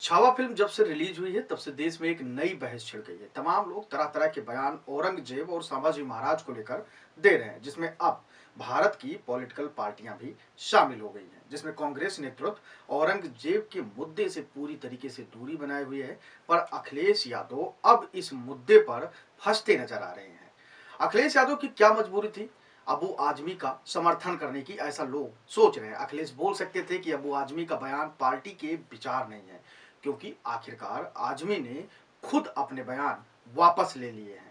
Chhaava film जब से release हुई है तब से देश में एक नई बहस छिड़ गई है। तमाम लोग तरह तरह के बयान औरंगजेब और संभाजी महाराज को लेकर दे रहे हैं, जिसमें अब भारत की पॉलिटिकल पार्टियां भी शामिल हो गई हैं, जिसमें कांग्रेस नेतृत्व औरंगजेब के मुद्दे से पूरी तरीके से दूरी बनाए हुए है। पर अखिलेश यादव अब इस मुद्दे पर फंसते नजर आ रहे हैं। अखिलेश यादव की क्या मजबूरी थी अबू आजमी का समर्थन करने की, ऐसा लोग सोच रहे हैं। अखिलेश बोल सकते थे कि अबू आजमी का बयान पार्टी के विचार नहीं है, क्योंकि आखिरकार आजमी ने खुद अपने बयान वापस ले लिए हैं।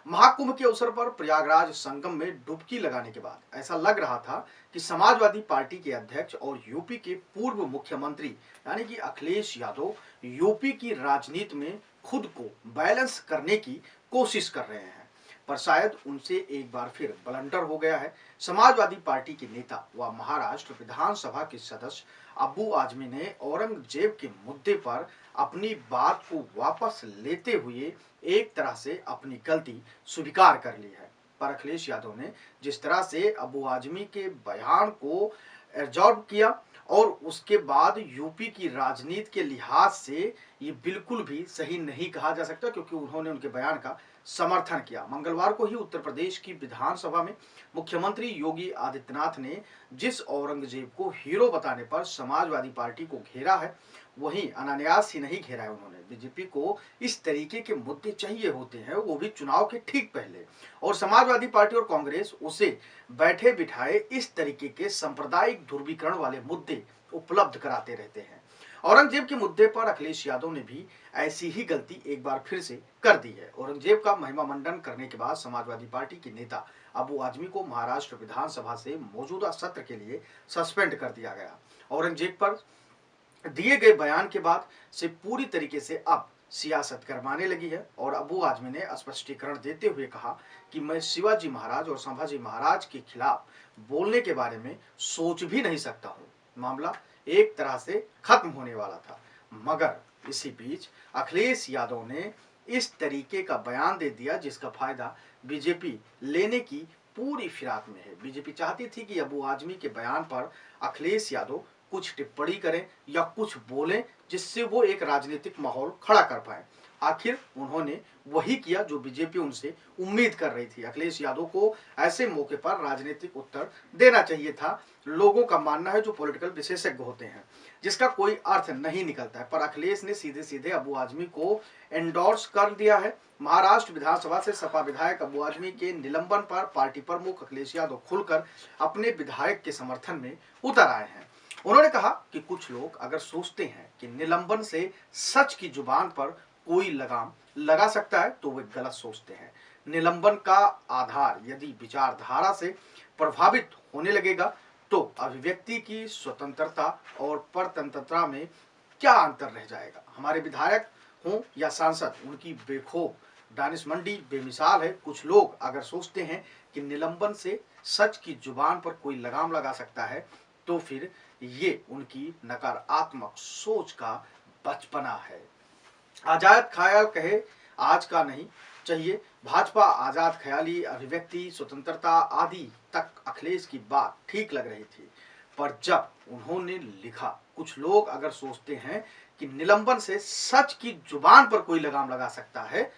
महाकुंभ के अवसर पर प्रयागराज संगम में डुबकी लगाने के बाद ऐसा लग रहा था कि समाजवादी पार्टी के अध्यक्ष और यूपी के पूर्व मुख्यमंत्री यानी कि अखिलेश यादव यूपी की राजनीति में खुद को बैलेंस करने की कोशिश कर रहे हैं। पर शायद उनसे एक बार फिर ब्लंडर हो गया है। समाजवादी पार्टी के नेता व महाराष्ट्र विधानसभा के सदस्य अबू आजमी ने औरंगजेब के मुद्दे पर अपनी बात को वापस लेते हुए एक तरह से अपनी गलती स्वीकार कर ली है। पर अखिलेश यादव ने जिस तरह से अबू आजमी के बयान को एब्जॉर्ब किया और उसके बाद यूपी की राजनीति के लिहाज से ये बिल्कुल भी सही नहीं कहा जा सकता, क्योंकि उन्होंने उनके बयान का समर्थन किया। मंगलवार को ही उत्तर प्रदेश की विधानसभा में मुख्यमंत्री योगी आदित्यनाथ ने जिस औरंगजेब को हीरो बताने पर समाजवादी पार्टी को घेरा है, वहीं अनायास ही नहीं घेरा है उन्होंने। बीजेपी को इस तरीके के मुद्दे चाहिए होते हैं, वो भी चुनाव के ठीक पहले, और समाजवादी पार्टी और कांग्रेस उसे बैठे बिठाए इस तरीके के सांप्रदायिक ध्रुवीकरण वाले मुद्दे उपलब्ध कराते रहते हैं। औरंगजेब के मुद्दे पर अखिलेश यादव ने भी ऐसी ही गलती एक बार फिर से कर दी है। औरंगजेब का महिमा मंडन करने के बाद समाजवादी पार्टी के नेता अबू आजमी को महाराष्ट्र विधानसभा से मौजूदा सत्र के लिए सस्पेंड कर दिया गया। औरंगजेब पर दिए गए बयान के बाद से पूरी तरीके से अब सियासत गरमाने लगी है और अबू आजमी ने स्पष्टीकरण देते हुए कहा कि मैं शिवाजी महाराज और संभाजी महाराज के खिलाफ बोलने के बारे में सोच भी नहीं सकता हूँ। मामला एक तरह से खत्म होने वाला था, मगर इसी बीच अखिलेश यादव ने इस तरीके का बयान दे दिया जिसका फायदा बीजेपी लेने की पूरी फिराक में है। बीजेपी चाहती थी कि अबू आजमी के बयान पर अखिलेश यादव कुछ टिप्पणी करें या कुछ बोलें जिससे वो एक राजनीतिक माहौल खड़ा कर पाए। आखिर उन्होंने वही किया जो बीजेपी उनसे उम्मीद कर रही थी। अखिलेश यादव को ऐसे मौके पर राजनीतिक उत्तर देना चाहिए था, लोगों का मानना है, जो पॉलिटिकल विशेषज्ञ होते हैं, जिसका कोई अर्थ नहीं निकलता है। पर अखिलेश ने सीधे सीधे अबू आजमी को एंडोर्स कर दिया है। महाराष्ट्र विधानसभा से सपा विधायक अबू आजमी के निलंबन पर पार्टी प्रमुख अखिलेश यादव खुलकर अपने विधायक के समर्थन में उतर आए हैं। उन्होंने कहा कि कुछ लोग अगर सोचते हैं कि निलंबन से सच की जुबान पर कोई लगाम लगा सकता है तो वे गलत सोचते हैं। निलंबन का आधार यदि विचारधारा से प्रभावित होने लगेगा तो अभिव्यक्ति की स्वतंत्रता और परतंत्रता में क्या अंतर रह जाएगा। हमारे विधायक हों या सांसद, उनकी बेखौफ दानिशमंदी बेमिसाल है। कुछ लोग अगर सोचते हैं कि निलंबन से सच की जुबान पर कोई लगाम लगा सकता है तो फिर ये उनकी नकारात्मक सोच का बचपना है। आजाद ख्याल कहे आज का नहीं चाहिए। भाजपा आजाद ख्याली, अभिव्यक्ति स्वतंत्रता आदि तक अखिलेश की बात ठीक लग रही थी, पर जब उन्होंने लिखा कुछ लोग अगर सोचते हैं कि निलंबन से सच की जुबान पर कोई लगाम लगा सकता है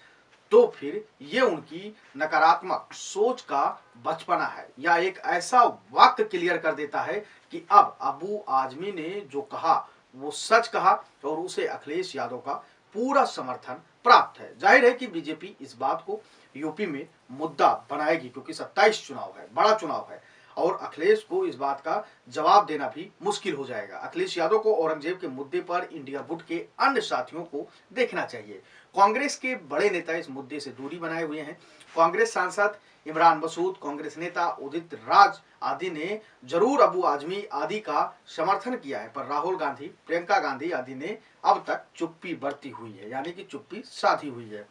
तो फिर ये उनकी नकारात्मक सोच का बचपना है, या एक ऐसा वाक्य क्लियर कर देता है कि अब अबू आजमी ने जो कहा वो सच कहा और उसे अखिलेश यादव का पूरा समर्थन प्राप्त है। जाहिर है कि बीजेपी इस बात को यूपी में मुद्दा बनाएगी, क्योंकि 27 चुनाव है, बड़ा चुनाव है, और अखिलेश को इस बात का जवाब देना भी मुश्किल हो जाएगा। अखिलेश यादव को औरंगजेब के मुद्दे पर इंडिया गुट के अन्य साथियों को देखना चाहिए। कांग्रेस के बड़े नेता इस मुद्दे से दूरी बनाए हुए हैं। कांग्रेस सांसद इमरान मसूद, कांग्रेस नेता उदित राज आदि ने जरूर अबू आजमी आदि का समर्थन किया है, पर राहुल गांधी, प्रियंका गांधी आदि ने अब तक चुप्पी बरती हुई है, यानी कि चुप्पी साधी हुई है।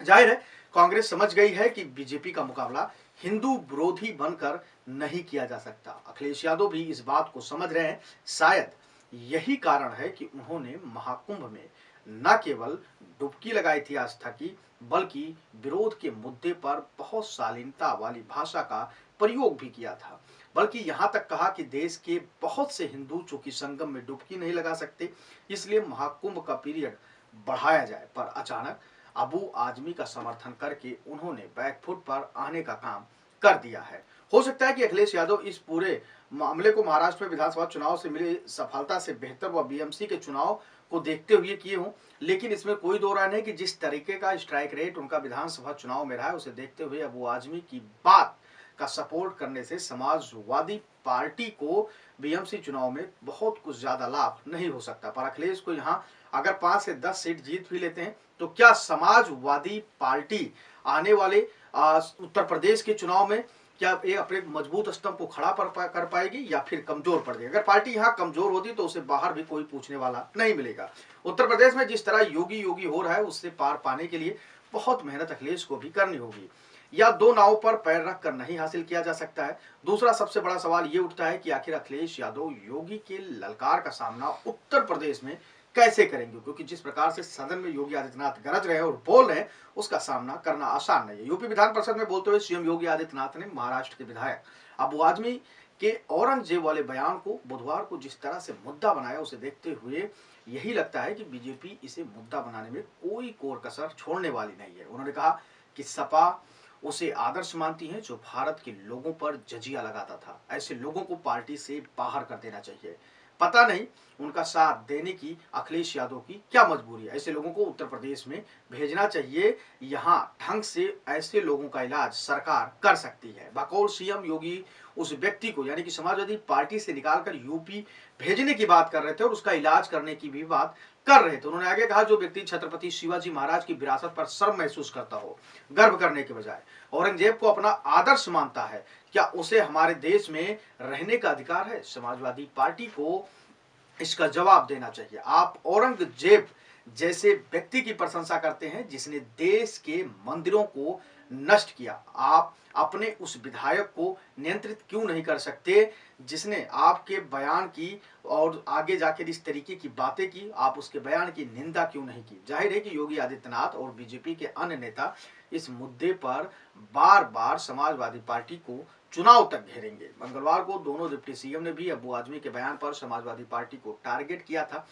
जाहिर है कांग्रेस समझ गई है कि बीजेपी का मुकाबला हिंदू विरोधी बनकर नहीं किया जा सकता। अखिलेश यादव भी इस बात को समझ रहे हैं। शायद यही कारण है कि उन्होंने महाकुंभ में न केवल डुबकी लगाई थी आस्था की, बल्कि विरोध के मुद्दे पर बहुत शालीनता वाली भाषा का प्रयोग भी किया था। बल्कि यहाँ तक कहा कि देश के बहुत से हिंदू चूंकि संगम में डुबकी नहीं लगा सकते, इसलिए महाकुंभ का पीरियड बढ़ाया जाए। पर अचानक अबू आजमी का समर्थन करके उन्होंने बैकफुट पर आने का काम कर दिया है। हो सकता है कि अखिलेश यादव इस पूरे मामले को महाराष्ट्र में विधानसभा चुनाव से मिली सफलता से बेहतर व बीएमसी के चुनाव को देखते हुए किए हों, लेकिन इसमें कोई दो राय नहीं कि जिस तरीके का स्ट्राइक रेट उनका विधानसभा चुनाव में रहा है, उसे देखते हुए अबू आजमी की बात का सपोर्ट करने से समाजवादी पार्टी को बीएमसी चुनाव में बहुत कुछ ज्यादा लाभ नहीं हो सकता। पर अखिलेश को यहाँ अगर 5 से 10 सीट जीत भी लेते हैं तो क्या समाजवादी पार्टी आने वाले उत्तर प्रदेश के चुनाव में क्या ये अपने मजबूत स्तंभ को खड़ा कर पाएगी या फिर कमजोर पड़ जाएगी? अगर पार्टी यहाँ कमजोर होती तो उसे बाहर भी कोई पूछने वाला नहीं मिलेगा। उत्तर प्रदेश में जिस तरह योगी योगी हो रहा है, उससे पार पाने के लिए बहुत मेहनत अखिलेश को भी करनी होगी। या दो नाव पर पैर रखकर नहीं हासिल किया जा सकता है। दूसरा सबसे बड़ा सवाल ये उठता है कि आखिर अखिलेश यादव योगी के ललकार का सामना उत्तर प्रदेश में कैसे करेंगे, क्योंकि जिस प्रकार से सदन में योगी आदित्यनाथ गरज रहे हैं और बोल रहे हैं, उसका सामना करना आसान नहीं है। यूपी विधान परिषद में बोलते हुए सीएम योगी आदित्यनाथ ने महाराष्ट्र के विधायक अबू आजमी के औरंगजेब वाले बयान को बुधवार को जिस तरह से मुद्दा बनाया, उसे देखते हुए यही लगता है कि बीजेपी इसे मुद्दा बनाने में कोई कोर कसर छोड़ने वाली नहीं है। उन्होंने कहा कि सपा उसे आदर्श मानती है जो भारत के लोगों पर जजिया लगाता था। ऐसे लोगों को पार्टी से बाहर कर देना चाहिए। पता नहीं उनका साथ देने की अखिलेश यादव की क्या मजबूरी है। ऐसे लोगों को उत्तर प्रदेश में भेजना चाहिए। यहाँ ढंग से ऐसे लोगों का इलाज सरकार कर सकती है। बकौल सीएम योगी उस व्यक्ति को यानी कि समाजवादी पार्टी से निकालकर यूपी भेजने की बात कर रहे थे और उसका इलाज करने की भी बात कर रहे थे। उन्होंने आगे कहा, जो व्यक्ति छत्रपति शिवाजी महाराज की विरासत पर शर्म महसूस करता हो, गर्व करने के बजाय औरंगजेब को अपना आदर्श मानता है, क्या उसे हमारे देश में रहने का अधिकार है? समाजवादी पार्टी को इसका जवाब देना चाहिए। आप औरंगजेब जैसे व्यक्ति की प्रशंसा करते हैं जिसने देश के मंदिरों को नष्ट किया। आप अपने उस विधायक को नियंत्रित क्यों नहीं कर सकते जिसने आपके बयान की और आगे जाकर इस तरीके की बातें की? आप उसके बयान की निंदा क्यों नहीं की? जाहिर है कि योगी आदित्यनाथ और बीजेपी के अन्य नेता इस मुद्दे पर बार बार समाजवादी पार्टी को चुनाव तक घेरेंगे। मंगलवार को दोनों डिप्टी सीएम ने भी अबू आजमी के बयान पर समाजवादी पार्टी को टारगेट किया था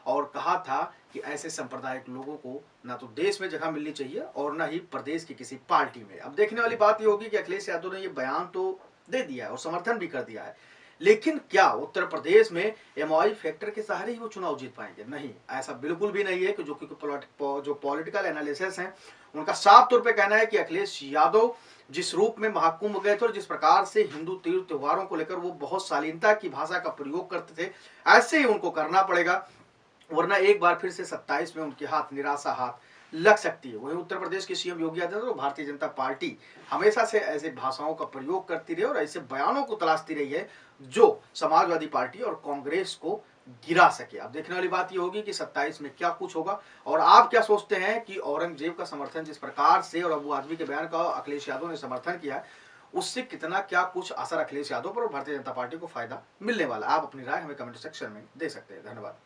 और कहा था कि ऐसे सांप्रदायिक लोगों को ना तो देश में जगह मिलनी चाहिए और ना ही प्रदेश की किसी पार्टी में। अब देखने वाली बात यह होगी कि अखिलेश यादव ने ये बयान तो दे दिया है और समर्थन भी कर दिया है, लेकिन क्या उत्तर प्रदेश में एमओआई फैक्टर के सहारे ही वो चुनाव जीत पाएंगे? नहीं, ऐसा बिल्कुल भी नहीं है। कि जो पॉलिटिकल एनालिसिस हैं उनका साफ तौर पे कहना है कि अखिलेश यादव जिस रूप में महाकुंभ गए थे और जिस प्रकार से हिंदू तीर्थ त्योहारों को लेकर वो बहुत शालीनता की भाषा का प्रयोग करते थे, ऐसे ही उनको करना पड़ेगा, वरना एक बार फिर से 27 में उनके हाथ निराशा हाथ लग सकती है। वहीं उत्तर प्रदेश के सीएम योगी आदित्यनाथ और भारतीय जनता पार्टी हमेशा से ऐसे भाषाओं का प्रयोग करती रही और ऐसे बयानों को तलाशती रही है जो समाजवादी पार्टी और कांग्रेस को गिरा सके। अब देखने वाली बात यह होगी कि 27 में क्या कुछ होगा। और आप क्या सोचते हैं कि औरंगजेब का समर्थन जिस प्रकार से और अबू आजमी के बयान का अखिलेश यादव ने समर्थन किया है, उससे कितना क्या कुछ असर अखिलेश यादव पर और भारतीय जनता पार्टी को फायदा मिलने वाला? आप अपनी राय हमें कमेंट सेक्शन में दे सकते हैं। धन्यवाद।